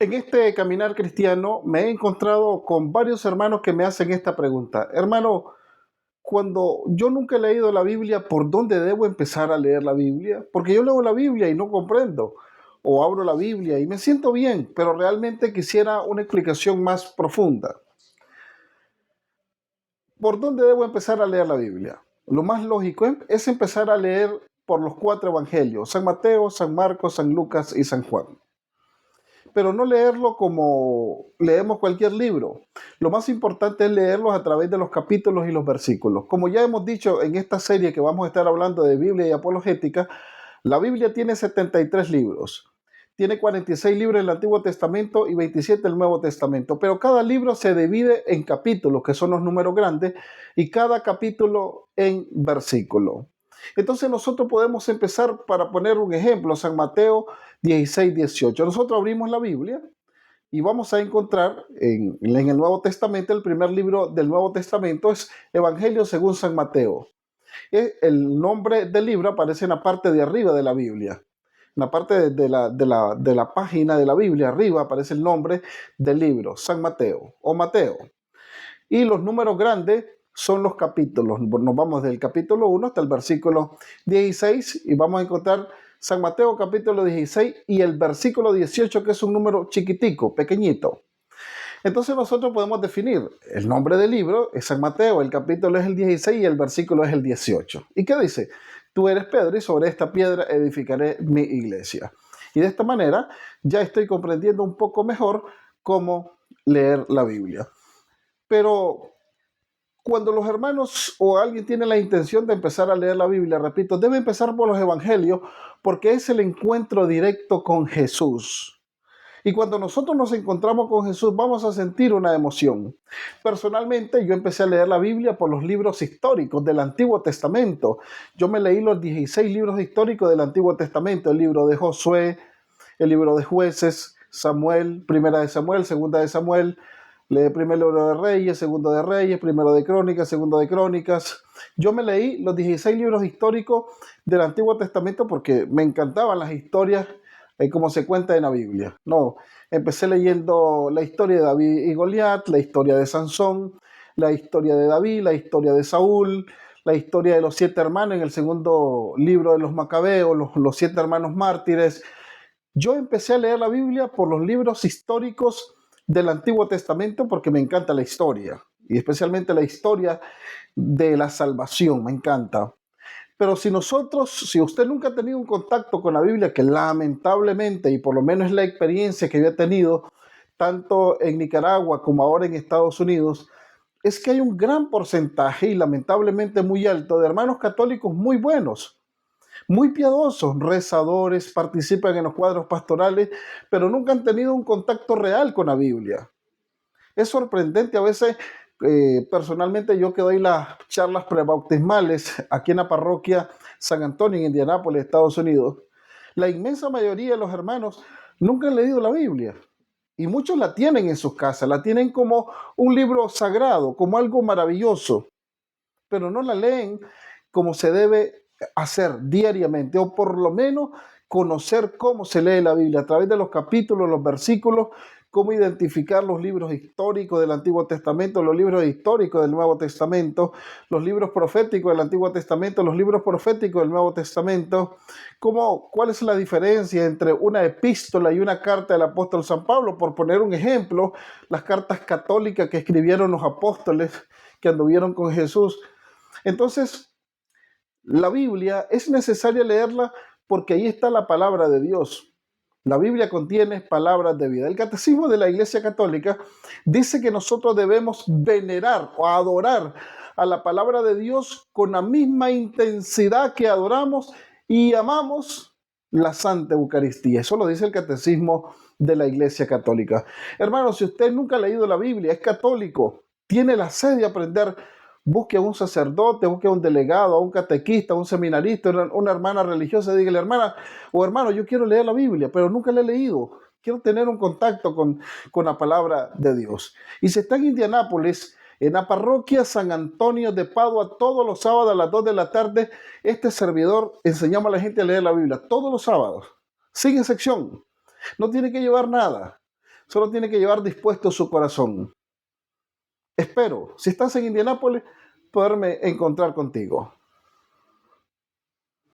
En este caminar cristiano me he encontrado con varios hermanos que me hacen esta pregunta. Hermano, cuando yo nunca he leído la Biblia, ¿por dónde debo empezar a leer la Biblia? Porque yo leo la Biblia y no comprendo. O abro la Biblia y me siento bien, pero realmente quisiera una explicación más profunda. ¿Por dónde debo empezar a leer la Biblia? Lo más lógico es empezar a leer por los cuatro evangelios: San Mateo, San Marcos, San Lucas y San Juan. Pero no leerlo como leemos cualquier libro. Lo más importante es leerlos a través de los capítulos y los versículos. Como ya hemos dicho en esta serie que vamos a estar hablando de Biblia y apologética, la Biblia tiene 73 libros. Tiene 46 libros en el Antiguo Testamento y 27 en el Nuevo Testamento. Pero cada libro se divide en capítulos, que son los números grandes, y cada capítulo en versículo. Entonces nosotros podemos empezar, para poner un ejemplo, San Mateo 16, 18. Nosotros abrimos la Biblia y vamos a encontrar en el Nuevo Testamento, el primer libro del Nuevo Testamento es Evangelio según San Mateo. El nombre del libro aparece en la parte de arriba de la Biblia. En la parte de la página de la Biblia, arriba aparece el nombre del libro, San Mateo o Mateo. Y los números grandes son los capítulos. Nos vamos del capítulo 1 hasta el versículo 16 y vamos a encontrar San Mateo capítulo 16 y el versículo 18, que es un número chiquitico, pequeñito. Entonces nosotros podemos definir el nombre del libro, es San Mateo, el capítulo es el 16 y el versículo es el 18. ¿Y qué dice? Tú eres Pedro y sobre esta piedra edificaré mi iglesia. Y de esta manera ya estoy comprendiendo un poco mejor cómo leer la Biblia. Pero cuando los hermanos o alguien tiene la intención de empezar a leer la Biblia, repito, debe empezar por los evangelios porque es el encuentro directo con Jesús. Y cuando nosotros nos encontramos con Jesús, vamos a sentir una emoción. Personalmente, yo empecé a leer la Biblia por los libros históricos del Antiguo Testamento. Yo me leí los 16 libros históricos del Antiguo Testamento, el libro de Josué, el libro de Jueces, Samuel, primera de Samuel, segunda de Samuel, leí primero libro de Reyes, segundo de Reyes, primero de Crónicas, segundo de Crónicas. Yo me leí los 16 libros históricos del Antiguo Testamento porque me encantaban las historias como se cuenta en la Biblia. No, empecé leyendo la historia de David y Goliat, la historia de Sansón, la historia de David, la historia de Saúl, la historia de los 7 hermanos en el segundo libro de los Macabeos, los 7 hermanos mártires. Yo empecé a leer la Biblia por los libros históricos del Antiguo Testamento porque me encanta la historia, y especialmente la historia de la salvación, me encanta. Pero si usted nunca ha tenido un contacto con la Biblia, que lamentablemente, y por lo menos es la experiencia que yo he tenido, tanto en Nicaragua como ahora en Estados Unidos, es que hay un gran porcentaje, y lamentablemente muy alto, de hermanos católicos muy buenos, muy piadosos, rezadores, participan en los cuadros pastorales, pero nunca han tenido un contacto real con la Biblia. Es sorprendente a veces. Personalmente yo que doy las charlas prebautismales aquí en la parroquia San Antonio en Indianápolis, Estados Unidos, la inmensa mayoría de los hermanos nunca han leído la Biblia y muchos la tienen en sus casas, la tienen como un libro sagrado, como algo maravilloso, pero no la leen como se debe hacer diariamente, o por lo menos conocer cómo se lee la Biblia a través de los capítulos, los versículos, cómo identificar los libros históricos del Antiguo Testamento, los libros históricos del Nuevo Testamento, los libros proféticos del Antiguo Testamento, los libros proféticos del Nuevo Testamento, cuál es la diferencia entre una epístola y una carta del apóstol San Pablo, por poner un ejemplo, las cartas católicas que escribieron los apóstoles que anduvieron con Jesús. Entonces, la Biblia es necesaria leerla porque ahí está la palabra de Dios. La Biblia contiene palabras de vida. El Catecismo de la Iglesia Católica dice que nosotros debemos venerar o adorar a la palabra de Dios con la misma intensidad que adoramos y amamos la Santa Eucaristía. Eso lo dice el Catecismo de la Iglesia Católica. Hermano, si usted nunca ha leído la Biblia, es católico, tiene la sed de aprender, busque a un sacerdote, busque a un delegado, a un catequista, a un seminarista, una hermana religiosa, dígale: hermana o hermano, yo quiero leer la Biblia, pero nunca la he leído. Quiero tener un contacto con la palabra de Dios. Y si está en Indianápolis, en la parroquia San Antonio de Padua, todos los sábados a las 2 de la tarde, este servidor enseñamos a la gente a leer la Biblia, todos los sábados, sin excepción. No tiene que llevar nada. Solo tiene que llevar dispuesto su corazón. Espero, si estás en Indianápolis, poderme encontrar contigo.